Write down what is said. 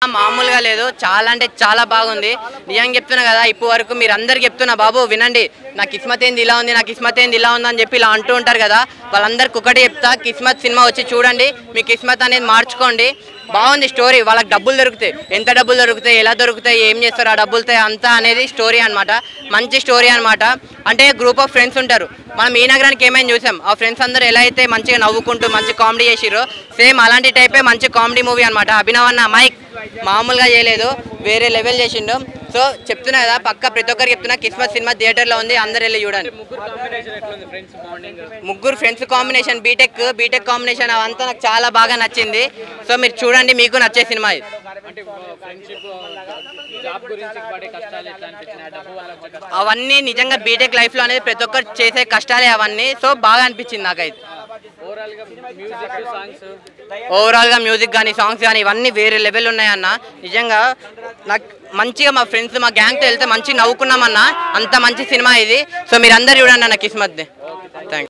మామూలుగా లేదు, చాలా అంటే చాలా బాగుంది. నిజంగా చెప్తున్నా కదా, ఇప్పుడు వరకు మీరు అందరు చెప్తున్నా బాబు వినండి, నా కిస్మత్ ఏంది ఇలా ఉంది, నా కిస్మత్ ఏంది ఇలా ఉంది అని చెప్పి ఇలా అంటూ ఉంటారు కదా, వాళ్ళందరికి ఒకటి చెప్తా, కిస్మత్ సినిమా వచ్చి చూడండి, మీ కిస్మత్ అనేది మార్చుకోండి. బాగుంది స్టోరీ. వాళ్ళకి డబ్బులు దొరుకుతాయి, ఎంత డబ్బులు దొరుకుతాయి, ఎలా దొరుకుతాయి, ఏం చేస్తారు ఆ డబ్బులతో అంతా అనేది స్టోరీ అనమాట. మంచి స్టోరీ అనమాట. అంటే గ్రూప్ ఆఫ్ ఫ్రెండ్స్ ఉంటారు. మనం ఈ నగరానికి ఏమైనా చూసాం, ఆ ఫ్రెండ్స్ అందరూ ఎలా అయితే మంచిగా నవ్వుకుంటూ మంచి కామెడీ చేసిరో సేమ్ అలాంటి టైపే మంచి కామెడీ మూవీ అనమాట. అభినవ్ అన్న మైక్ మామూలుగా చేయలేదు, వేరే లెవెల్ చేసిండు. సో చెప్తున్నా కదా, పక్క ప్రతి ఒక్కరికి చెప్తున్నా, కిస్మత్ సినిమా థియేటర్లో ఉంది, అందరు వెళ్ళి చూడండి. ముగ్గురు ఫ్రెండ్స్ కాంబినేషన్, బీటెక్ కాంబినేషన్ అవంతా నాకు చాలా బాగా నచ్చింది. సో మీరు చూడండి, మీకు నచ్చే సినిమా ఇది. అవన్నీ నిజంగా బీటెక్ లైఫ్లో అనేది ప్రతి ఒక్కరు చేసే కష్టాలే అవన్నీ. సో బాగా అనిపించింది నాకైతే. ఓవరాల్గా మ్యూజిక్ కానీ సాంగ్స్ కానీ ఇవన్నీ వేరే లెవెల్ ఉన్నాయన్న. నిజంగా నాకు మంచిగా మా ఫ్రెండ్స్ మా గ్యాంగ్తో వెళ్తే మంచిగా నవ్వుకున్నామన్నా, అంత మంచి సినిమా ఇది. సో మీరు అందరు చూడండి అన్న కిస్మత్. థ్యాంక్స్.